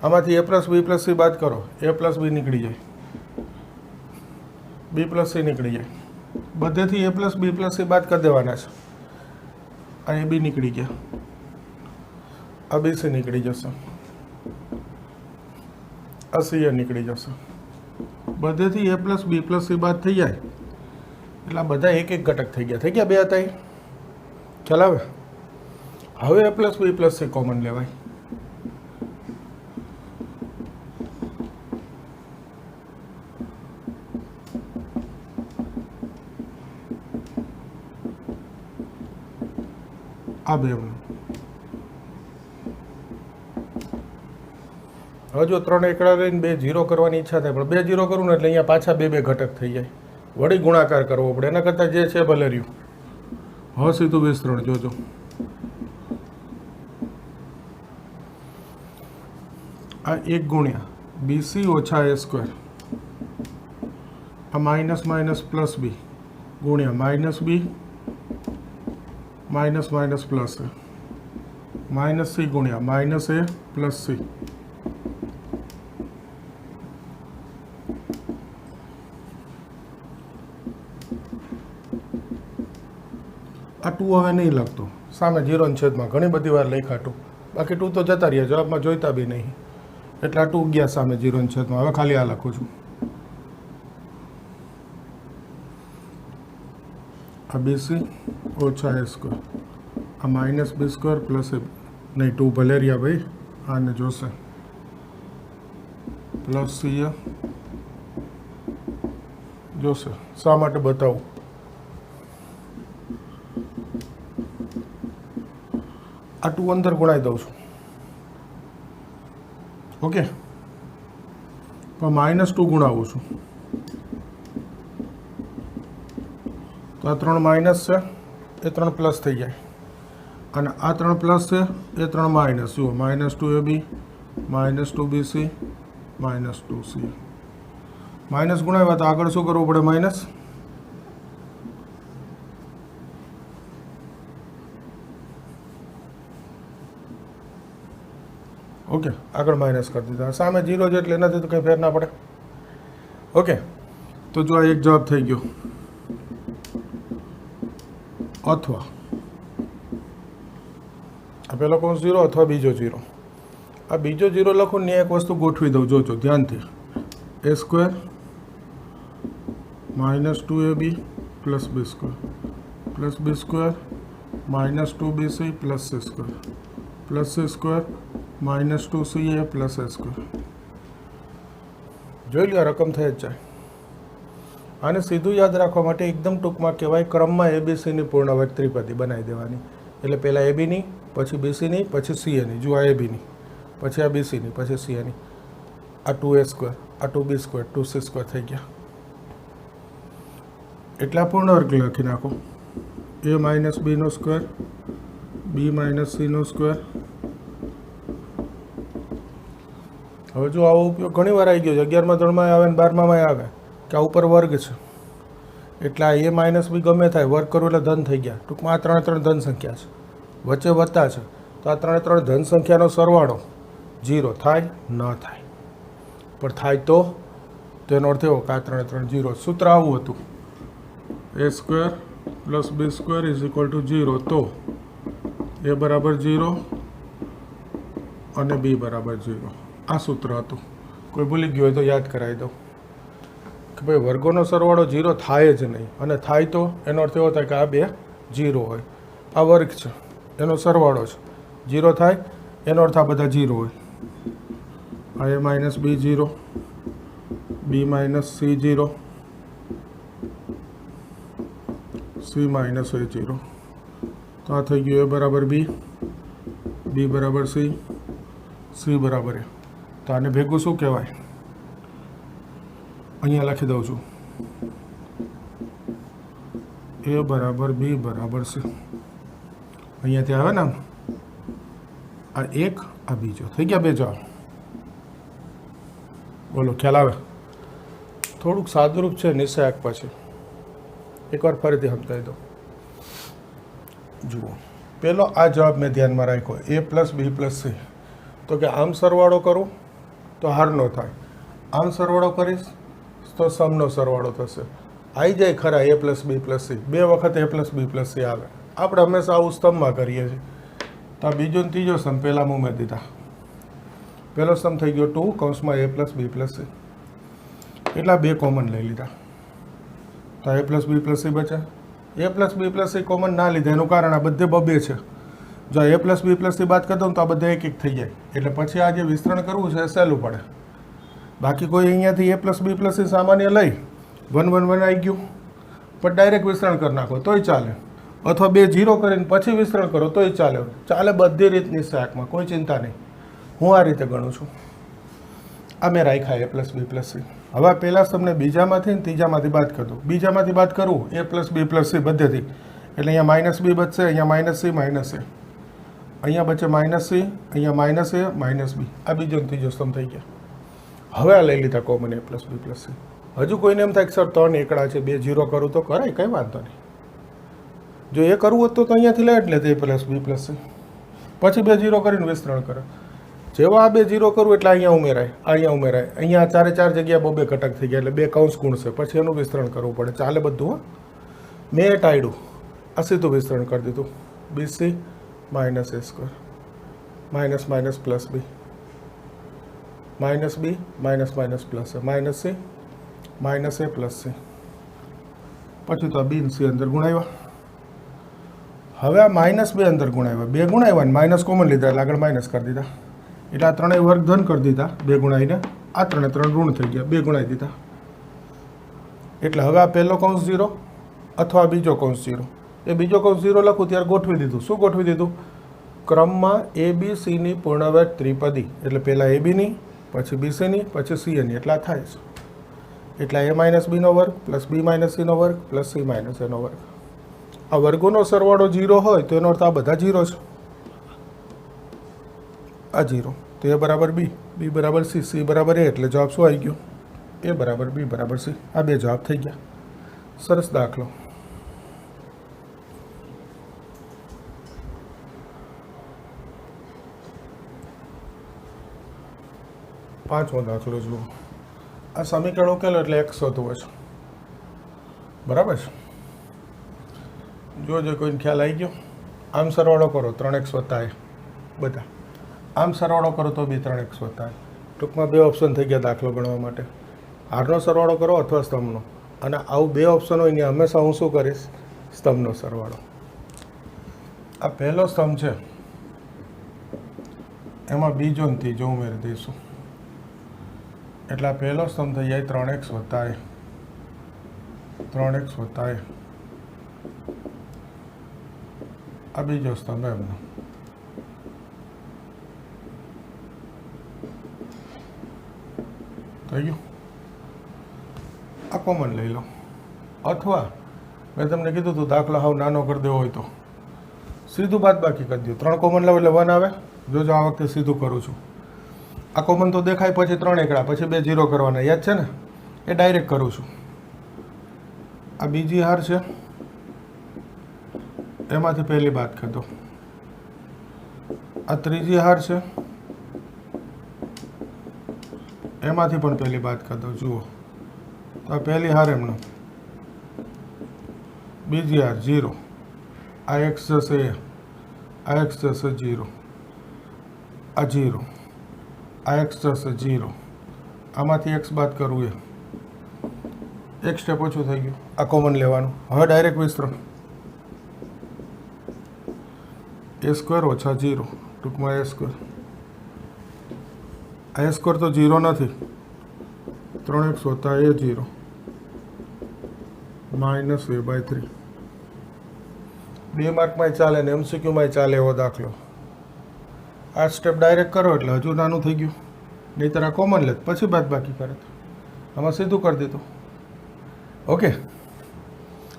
આમાંથી એ પ્લસ બી પ્લસ સી બાદ કરો, એ પ્લસ બી નીકળી જાય, બી પ્લસ સી નીકળી જાય. બધેથી એ પ્લસ બી પ્લસ સી બાદ કરી દેવાના છે. આ એ બી નીકળી ગયા, આ બી સી નીકળી જશે, આ સી એ નીકળી જશે. બધેથી એ પ્લસ બી પ્લસ સી બાદ થઈ જાય એટલે આ બધા એક એક ઘટક થઈ ગયા. થઈ ગયા બે હતા એ ખ્યાલ આવે? હવે એ પ્લસ બી પ્લસ સી કોમન લેવાય. આ બે. હવે જો 3 એકડા લઈને 2 0 કરવાની ઈચ્છા થાય, પણ 2 0 કરું ને એટલે અહીંયા પાછા 2 2 ઘટક થઈ જાય. વળી ગુણાકાર કરવો પડે. એના કરતાં જે છે ભલે રહ્યું. હવે સીધું વિસ્તરણ જોજો. આ 1 ગુણ્યા બીસી ઓછા એ સ્ક્વેર, આ માઇનસ માઇનસ પ્લસ બી ગુણ્યા minus B minus minus plus એ, માઇનસ સી ગુણ્યા માઇનસ એ પ્લસ સી. આ 2 હવે નહીં લખતો, સામે 0 છેદમાં ઘણી બધી વાર લખ્યા 2. બાકી 2 તો જતા રહ્યા, જવાબમાં જોઈતા બી નહીં, એટલે આ 2 ગયા સામે 0 ની છેદમાં. હવે ખાલી આ લખું છું, આ BC ઓછા A સ્ક્વેર, આ minus B square plus A, નહીં 2 ભલે રહ્યા ભાઈ, આને જોશે પ્લસ CA જોશે. શા માટે બતાવું? આ 2 અંદર ગુણાઈ દઉં છું, ઓકે, પણ -2 ગુણાવું છું, તો આ 3 માઇનસ છે, એ 3 પ્લસ થઈ જાય, અને આ 3 પ્લસ છે, એ 3 માઇનસ. જુઓ -2AB -2BC -2C. માઇનસ ગુણાવ્યા તો આગળ શું કરવું પડે? માઇનસ. ઓકે, આગળ માઇનસ કરી દીધા, સામે 0 છે એટલે એનાથી તો કંઈ ફેર ના પડે. ઓકે, તો જો આ એક જવાબ થઈ ગયો. અથવા આ પહેલો કૌંસ 0 અથવા બીજો 0. આ બીજો 0 લખું ને એક વસ્તુ ગોઠવી દઉં, જોજો ધ્યાનથી. A square -2AB plus B square plus B square -2BC plus C square plus C square -2CA plus A square. જોઈ લો, રકમ થઈ જ જાય. આને સીધું યાદ રાખવા માટે એકદમ ટૂંકમાં કહેવાય, ક્રમમાં ABCની પૂર્ણ વર્ગ ત્રિપદી બનાવી દેવાની. એટલે પહેલાં ABની, પછી BCની, પછી CAની. જો આ ABની, પછી આ BCની, પછી CAની. આ 2A સ્ક્વેર, આ 2B સ્ક્વેર, 2C સ્ક્વેર થઈ ગયા. એટલે આ પૂર્ણ વર્ગ લખી નાખો. A માઇનસ Bનો સ્ક્વેર, B માઇનસ Cનો સ્ક્વેર. હવે જો આવો ઉપયોગ ઘણી વાર આવી ગયો છે, 11મા ધોરણમાં આવે ને 12મામાં આવે કે આ ઉપર વર્ગ છે, એટલે આ A માઇનસ B ગમે થાય, વર્ગ કરવું એટલે ધન થઈ ગયા. ટૂંકમાં આ 3 ધન સંખ્યા છે, વચ્ચે વત્તા છે, તો આ 3 ધન સંખ્યાનો સરવાળો 0 થાય ન થાય, પણ થાય તો તેનો અર્થ એવો કે આ 3 0. સૂત્ર આવું હતું, A square plus B square is equal to 0. તો A બરાબર 0 અને B બરાબર 0. આ સૂત્ર હતું. કોઈ ભૂલી ગયું હોય તો યાદ કરાવી દઉં કે ભાઈ વર્ગોનો સરવાળો 0 થાય જ નહીં, અને થાય તો એનો અર્થ એવો થાય કે આ 2 0 હોય. આ વર્ગ છે, એનો સરવાળો છે, 0 થાય એનો અર્થ આ બધા 0 હોય. આ A minus B 0, B minus C 0, C minus A 0. તો આ થઈ ગયું A બરાબર B, B બરાબર C, C બરાબર A. તો આને ભેગું શું કહેવાય? અહીંયા લખી દઉં છું, A બરાબર B બરાબર C. અહીંયાથી આવે ને આ એક, આ બીજો, થઈ ગયા 2 જવાબ. બોલો, ખ્યાલ આવે? થોડુંક સાદુરૂપ છે નિશ્ચયાક પછી, એકવાર ફરીથી સમજાવી દો. જુઓ, પહેલો આ જવાબ મેં ધ્યાનમાં રાખ્યો, A plus B plus C. તો કે આમ સરવાળો કરું તો હારનો થાય, આમ સરવાળો કરીશ તો સમનો સરવાળો થશે. આવી જાય ખરા A plus B plus C, 2 વખત A plus B plus C આવે. આપણે હંમેશા આવું સ્તંભમાં કરીએ છીએ. તો આ બીજો ને ત્રીજો સ્તંભ પહેલાં ઉમેરી દીધા. પહેલો સ્તંભ થઈ ગયો 2 કૌંસમાં A plus B plus C, એટલા 2 કોમન લઈ લીધા. તો A plus B plus C બચે. A plus B plus C common ના લીધા એનું કારણ આ બધે બબે છે. જો A plus B plus C બાદ કરી દઉં તો આ બધા 1 1 થઈ જાય, એટલે પછી આ જે વિસ્તરણ કરવું છે એ સહેલું પડે. બાકી કોઈ અહીંયાથી A plus B plus C સામાન્ય લઈ 1 1 1 આવી ગયું, પણ ડાયરેક્ટ વિસ્તરણ કરી નાખો તોય ચાલે, અથવા 2 0 કરીને પછી વિસ્તરણ કરો તોય ચાલે. ચાલે બધી રીતની શાકમાં, કોઈ ચિંતા નહીં. હું આ રીતે ગણું છું. આ મેં રાખ્યા A plus B plus C. હવે પહેલાં તમને બીજામાંથી ને ત્રીજામાંથી બાદ કરી દઉં. બીજામાંથી બાદ કરવું A plus B plus C બધેથી, એટલે અહીંયા માઇનસ B બચશે, અહીંયા માઇનસ C માઇનસ A, અહીંયા બચે માઇનસ C, અહીંયા માઇનસ A માઇનસ B. આ બીજો ત્રીજો સ્તંભ થઈ ગયા. હવે આ લઈ લીધા common A plus B plus C. હજુ કોઈને એમ થાય કે સર 3 એકડા છે, 2 0 કરું તો કરાય, કંઈ વાંધો નહીં. જો એ કરવું હોત તો અહીંયાથી લે એટલે A plus B plus C, પછી 2 0 કરીને વિસ્તરણ કરે. જેવા આ 2 0 કરું એટલે અહીંયા ઉમેરાય, અહીંયા ઉમેરાય, અહીંયા 4 જગ્યા 2 ઘટક થઈ ગયા, એટલે 2 કૌંસ ગુણશે, પછી એનું વિસ્તરણ કરવું પડે. ચાલે બધું. મેં ટાળ્યું, આ સીધું વિસ્તરણ કરી દીધું, BC minus A square minus minus plus B, minus B minus minus plus A, minus C minus A plus C, पछी तो बी सी अंदर गुणाव्या। हवे आ माइनस बे अंदर गुणाव्या, बे गुणाव्या ने माइनस कॉमन लीधा એટલે આગળ માઇનસ કરી દીધા, એટલે આ ત્રણેય વર્ગ ધન કરી દીધા, બે ગુણાઈને આ ત્રણે ત્રણ ઋણ થઈ ગયા, બે ગુણાવી દીધા, એટલે હવે આ પહેલો કૌંસ 0 અથવા બીજો કૌંસ 0, એ બીજો કૌંસ 0 લખું ત્યારે ગોઠવી દીધું, શું ગોઠવી દીધું, ક્રમમાં એ બી સીની પૂર્ણવર્ગ ત્રિપદી, એટલે પહેલાં એ બીની, પછી બી સીની, પછી સી એની, એટલે આ થાય છે, એટલે એ માઇનસ બીનો વર્ગ પ્લસ બી માઇનસ સીનો વર્ગ પ્લસ સી માઇનસ એનો વર્ગ। આ વર્ગોનો સરવાળો 0 હોય તો એનો અર્થ આ બધા 0 છે, આ 0, તો એ બરાબર બી, બી બરાબર સી, સી બરાબર એ, એટલે જવાબ શું આવી ગયો, એ બરાબર બી બરાબર સી, આ બે જવાબ થઈ ગયા। સરસ દાખલો। પાંચમો દાખલો જુઓ, આ સમીકરણ ઉકેલો એટલે x શોધવો છે, બરાબર છે, જો કોઈને ખ્યાલ આવી ગયો, આમ સરવાળો કરો 3x વત્તા એ બધા, આમ સરવાળો કરો તો બી 3x વત્તા એ, ટૂંકમાં બે ઓપ્શન થઈ ગયા દાખલો ગણવા માટે, હારનો સરવાળો કરો અથવા સ્તંભનો, અને આવું બે ઓપ્શન હોય ને હંમેશા હું શું કરીશ, સ્તંભનો સરવાળો। આ પહેલો સ્તંભ છે એમાં બીજો ને ત્રીજો ઉમેરી દઈશું, એટલે આ પહેલો સ્તંભ થઈ જાય 3x વત્તા એ, 3x વત્તા એ, આ બીજો સ્તંભ એમનો, થઈ ગયું। આ કોમન લઈ લો, અથવા મેં તમને કીધું હતું દાખલો હાવ નાનો કરી દેવો હોય તો સીધું બાદબાકી કરી દો, 3 કોમન લો એટલે 1 આવે, જોજો આ વખતે સીધું કરું છું, આ કોમન તો દેખાય, પછી 3 એકડા, પછી 2 0 કરવાના, યાદ છે ને, એ ડાયરેક્ટ કરું છું। આ બીજી હાર છે એમાંથી પહેલી બાદ કરી દો, આ ત્રીજી હાર છે એમાંથી પણ પહેલી બાદ કરી દો, જુઓ તો આ પહેલી હાર એમનો, બીજી હાર 0, આ x જશે, આ x જશે 0, આ 0, આ x જશે 0, આમાંથી x બાદ કરવું એ એક સ્ટેપ ઓછું થઈ ગયું, આ કોમન લેવાનું, હવે ડાયરેક્ટ વિસ્તરણ, a સ્ક્વેર ઓછા 0, ટૂંકમાં a સ્ક્વેર, આ સ્ક્વેર તો 0 નથી, 3x વત્તા a 0 માઇનસ a/3, 2 માર્કમાંય ચાલે ને MCQમાંય ચાલે એવો દાખલો। આ સ્ટેપ ડાયરેક્ટ કરો એટલે હજુ નાનું થઈ ગયું, નહીંતર આ કોમન લેત પછી બાદ બાકી કરે, આમાં સીધું કરી દીધું, ઓકે,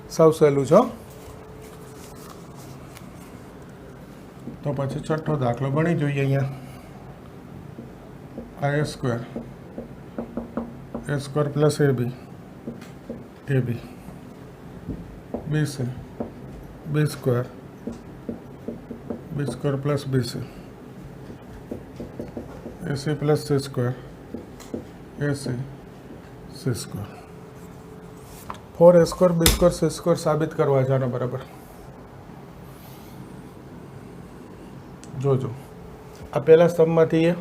સાવ સહેલું છે। તો પછી છઠ્ઠો દાખલો ગણી જોઈએ, અહીંયા a square plus ab bc, b square plus bc, ac plus c square, ac c square, 4a square b square c square સાબિત કરવા છે આનો બરાબર। જોજો આ પહેલા સ્તંભમાંથી એ,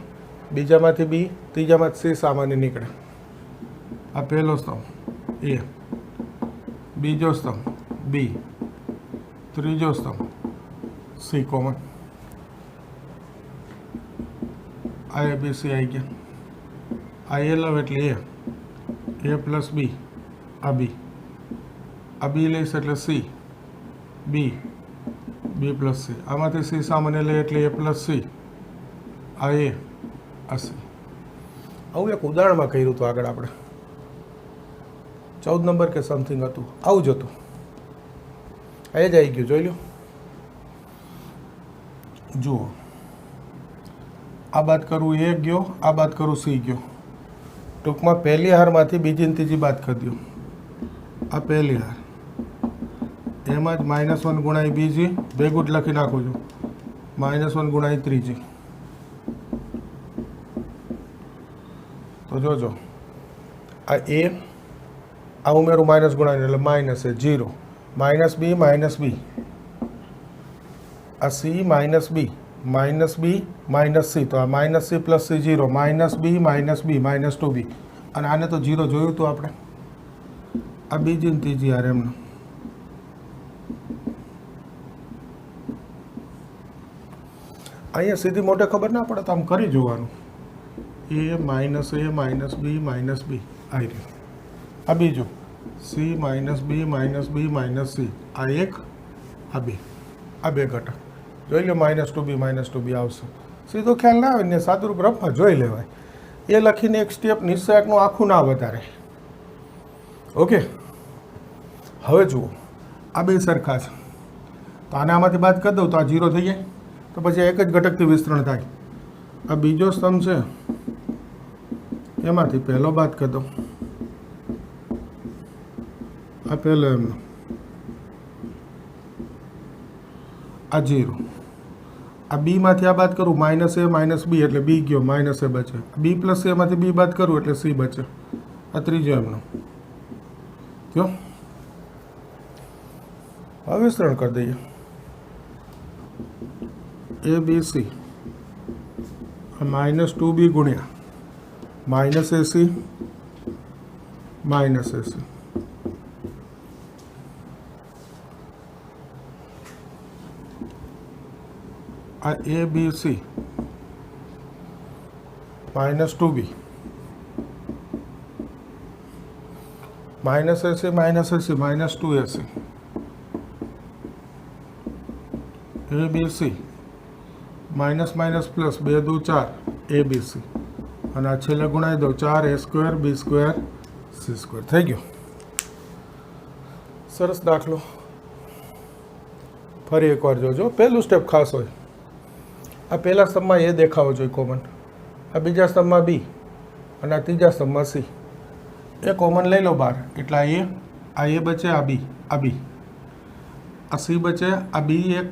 બીજામાંથી બી, ત્રીજામાંથી સી સામાન્ય નીકળે, આ પહેલો સ્તંભ એ, બીજો સ્તંભ બી, ત્રીજો સ્તંભ સી કોમન, આ એ બી સી આવી ગયા, આ એ લવ એટલે એ પ્લસ બી, આ બી લઈશ એટલે સી, બી પ્લસ સી, આમાંથી સી સામાન્ય લે એટલે એ પ્લસ સી, આ એ, આ સી। આવું એક ઉદાહરણમાં કર્યું હતું આગળ આપણે, 14 નંબર કે સમથિંગ હતું, આવું જ હતું, આ જ આવી ગયું, જોઈ લો, જુઓ આ બાદ કરવું એ ગયો, આ બાદ કરવું સી ગયો, ટૂંકમાં પહેલી હારમાંથી બીજી ને ત્રીજી બાદ કરી દો, આ પહેલી હાર, એમાં જ -1 ગુણાય બીજી, ભેગું જ લખી નાખું છું, -1 ગુણાય ત્રીજી, તો જોજો આ એ, આ ઉમેરું માઇનસ ગુણાય એટલે માઇનસ એ 0, -b, આ c -b, minus B minus C, તો આ minus C plus C 0, minus B minus 2b, અને આને તો 0 જોયું હતું આપણે. આ બીજી ને ત્રીજી હારે એમનું. અહીંયા સીધી મોટે ખબર ના પડે તો આમ કરી જોવાનું. એ માઇનસ બી આ રહ્યું. આ બીજું C minus B minus C, આ એક, આ બે ઘટક જોઈ લો. માઇનસ 2b આવશે. સીધો ખ્યાલ ના આવે ને સાદુરૂપ રફમાં જોઈ લેવાય. એ લખીને એક સ્ટેપ નિશ્ચયકનું આખું ના વધારે. ઓકે, હવે જુઓ આ બે સરખા છે, તો આને આમાંથી બાદ કરી દઉં તો આ 0 થઈ જાય. તો પછી એક જ ઘટકથી વિસ્તરણ થાય. આ બીજો સ્તંભ છે એમાંથી પહેલો બાદ કરી દઉં. આ પહેલો એમનો, આ 0. આ બી માંથી આ બાદ કરું, માઇનસ એ માઇનસ બી એટલે બી ગયો, માઇનસ એ બચે. બી પ્લસ એ માંથી બી બાદ કરું એટલે સી બચે. આ ત્રીજો એમનો કયો. હવે વિસ્તરણ કરી દઈએ. એ બી સી માઇનસ 2b ગુણ્યા માઇનસ એસી આ A B C minus 2b minus AC minus 2ac A B C minus plus 2 2 4 A B C, અને આ છેલ્લે ગુણાવી દો 4a² b² c² થઈ ગયો. સરસ દાખલો. ફરી એકવાર જોજો. પહેલું સ્ટેપ ખાસ હોય. આ પહેલા સ્તંભમાં એ દેખાવો જોઈએ કોમન, આ બીજા સ્તંભમાં બી, અને આ ત્રીજા સ્તંભમાં સી. એ કોમન લઈ લો બહાર એટલે આ એ બચે, આ બી, આ સી બચે, આ બી એક,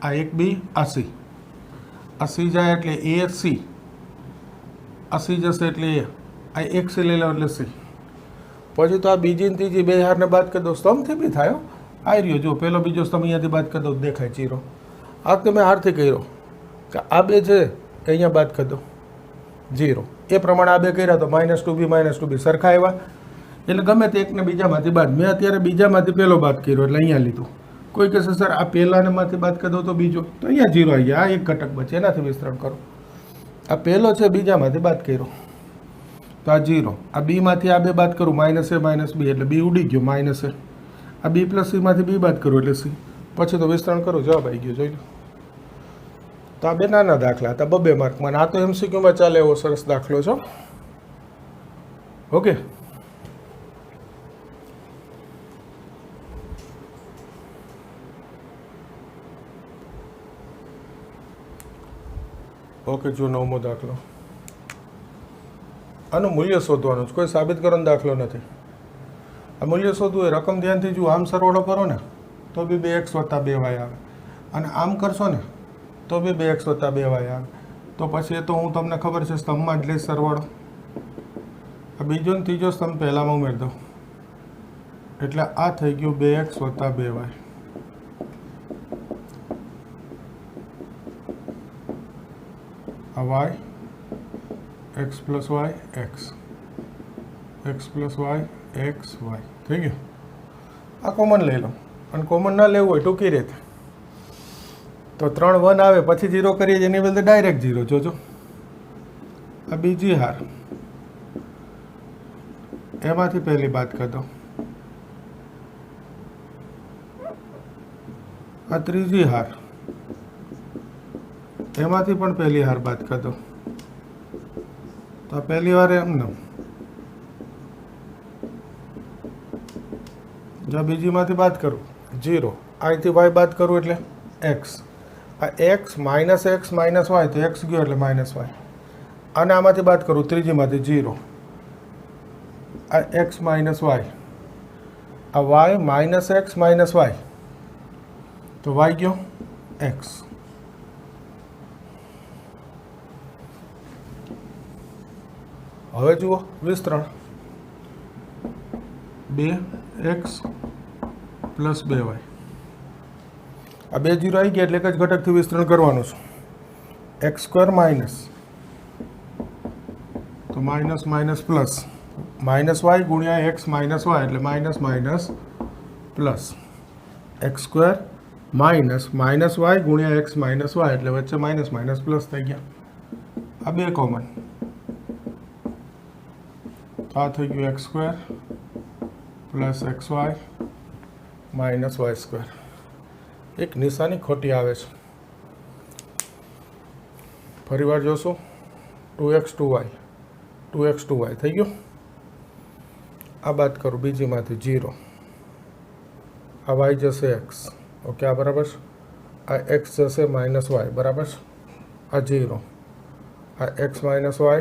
આ એક બી, આ સી. આ સી જાય એટલે એ સી, આ સી જશે એટલે એ, આ એક સી લઈ લો એટલે સી. પછી તો આ બીજી ને ત્રીજી બે હારને બાદ કરી દો. સ્તંભથી બી થાય. આ રહ્યો જો પહેલો બીજો સ્તંભ અહીંયાથી બાદ કરી દો, દેખાય 0. આ વખતે મેં હારથી કર્યો કે આ બે છે એ અહીંયા બાદ કરી દો 0. એ પ્રમાણે આ બે કર્યા તો માઇનસ 2b સરખા આવ્યા. એટલે ગમે તે એકને બીજામાંથી બાદ. મેં અત્યારે બીજામાંથી પહેલો બાદ કર્યો એટલે અહીંયા લીધું. કોઈ કહેશે સર આ પહેલાનેમાંથી બાદ કરી દો તો બીજો, તો અહીંયા 0 આવી ગયા. આ એક ઘટક બચે, એનાથી વિસ્તરણ કરો. આ પહેલો છે બીજામાંથી બાદ કર્યો તો આ 0. આ બીમાંથી આ બે બાદ કરું, માઇનસ એ માઇનસ બી એટલે બી ઉડી ગયો, માઇનસ એ. આ બી પ્લસ સીમાંથી બી બાદ કરું એટલે સી. પછી તો વિસ્તરણ કરું, જવાબ આવી ગયો. જોઈ લો. તો આ બે નાના દાખલા હતા, 2 માર્કમાં. આ તો MCQમાં ચાલે એવો સરસ દાખલો છે. ઓકે, જો 9મો દાખલો. આનું મૂલ્ય શોધવાનું છે, કોઈ સાબિત કરવાનો દાખલો નથી. આ મૂલ્ય શોધવું એ રકમ ધ્યાનથી જુઓ. આમ સરવાળો કરો ને તો બી 2x + 2y આવે, અને આમ કરશો ને તો બી 2x + 2y આવે. તો પછી એ તો હું તમને ખબર છે સ્તંભમાં જ લઈશ સરવાળો. આ બીજો ને ત્રીજો સ્તંભ પહેલામાં ઉમેરી દો એટલે આ થઈ ગયું 2x + 2y. આ y, x + y x + y x y થઈ ગયું. આ કોમન લઈ લો, અને કોમન ના લેવું હોય ટૂંકી રીતે તો 3 1 આવે પછી 0 કરીએ, એની બદલે ડાયરેક્ટ 0. જોજો આ બીજી હાર, એમાંથી પહેલી બાદ કરી દો. આ ત્રીજી હાર, એમાંથી પણ પહેલી હાર બાદ કરી દો. તો આ પહેલી વાર એમને જો બીજીમાંથી બાદ કરું 0, અહીંથી y બાદ કરું એટલે x. આ x માઇનસ y તો x ગયો એટલે -y. અને આમાંથી બાદ કરું ત્રીજીમાંથી 0, આ x - y, આ y -x - y તો y ગયો x. હવે જુઓ વિસ્તરણ. 2x + 2y. આ બે 0 આવી ગયા એટલે એક જ ઘટકથી વિસ્તરણ કરવાનું છે. एक्स स्क्वायर माइनस तो minus minus plus minus y गुण્યા एक्स माइनस वाय એટલે minus minus plus x square minus minus y गुण્યા एक्स माइनस वाय એટલે વચ્ચે માઇનસ માઇનસ પ્લસ થઈ ગયા આ બે કોમન તો આ થઈ ગયું एक्स स्क्वायर પ્લસ एक्स वाय माइनस वाय स्क्वायर એક નિશાની ખોટી આવે છે ફરીવાર જોશો 2x 2y 2x 2y થઈ ગયું આ બાદ કરું બીજીમાંથી 0 આ y જશે x ઓકે આ બરાબર આ x જશે માઇનસ y બરાબર આ 0 આ x માઇનસ y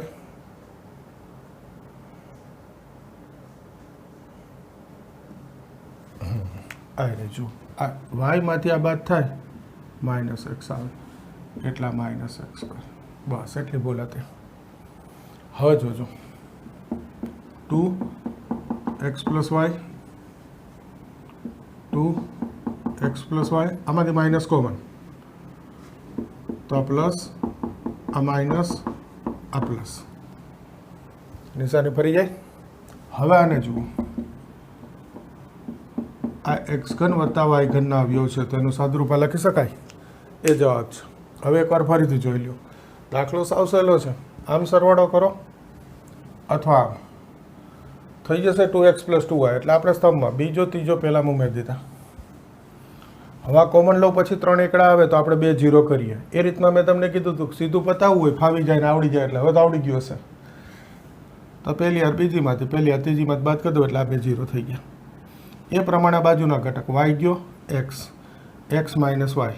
આ જો આ y માંથી આ બાદ થાય માઇનસ x આવે એટલા માઇનસ x સ્ક્વેર બસ એટલી બોલાતે હવે જોજો 2x plus y 2x plus y આમાંથી માઇનસ કોમન તો આ પ્લસ આ માઇનસ આ પ્લસ નિશાની ફરી જાય હવે આને જુઓ આ x ઘન વત્તા y ઘનના અવયવ છે તો એનું સાદુરૂપ લખી શકાય એ જવાબ છે હવે એકવાર ફરીથી જોઈ લો દાખલો સાવ સહેલો છે આમ સરવાળો કરો અથવા આમ થઈ જશે 2x પ્લસ 2y એટલે આપણે સ્તંભમાં બીજો ત્રીજો પહેલાં ઉમેરી દીધા હવે કોમન લો પછી 3 એકડા આવે તો આપણે 2 0 કરીએ એ રીતના મેં તમને કીધું હતું સીધું પતાવવું હોય ફાવી જાય ને આવડી જાય એટલે હવે તો આવડી ગયું હશે તો પહેલી વાર બીજીમાંથી પહેલી વાર ત્રીજીમાંથી બાદ કરી દો એટલે આ 2 0 થઈ ગયા એ પ્રમાણે બાજુના ઘટક y ગયો x માઇનસ y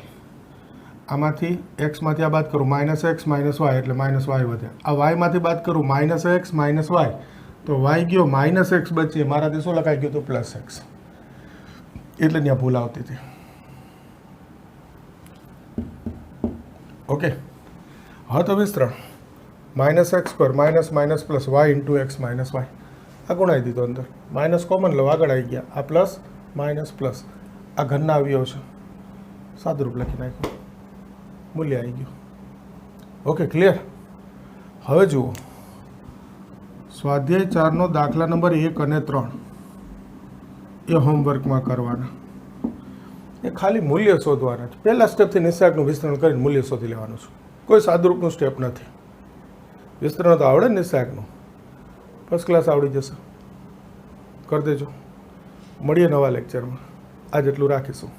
આમાંથી x માંથી આ બાદ કરું માઇનસ x માઇનસ y એટલે માઇનસ y વધ્યા આ y માંથી બાદ કરું માઇનસ x માઇનસ y તો y ગયો માઇનસ x બચે મારાથી શું લખાઈ ગયું તો પ્લસ x એટલે ત્યાં ભૂલ આવતી હતી ઓકે હવે તો વિસ્તરણ minus x square minus minus plus y into x minus y આ ગુણાવી દીધો અંદર માઇનસ કોમન લો આગળ આવી ગયા આ પ્લસ માઇનસ પ્લસ આ ઘનના અવયવ છે સાદુરૂપ લખી નાખ્યું મૂલ્ય આવી ગયું ઓકે ક્લિયર હવે જુઓ સ્વાધ્યાય 4નો દાખલા નંબર 1 અને 3 એ હોમવર્કમાં કરવાના એ ખાલી મૂલ્ય શોધવાના છે પહેલા સ્ટેપથી નિસ્સાકનું વિસ્તરણ કરીને મૂલ્ય શોધી લેવાનું છે કોઈ સાદુરૂપનું સ્ટેપ નથી વિસ્તરણ તો આવડે ને નિસ્સાકનું ફર્સ્ટ ક્લાસ આવડી જશે કરી દેજો મળીએ નવા લેક્ચરમાં આજ એટલું રાખીશું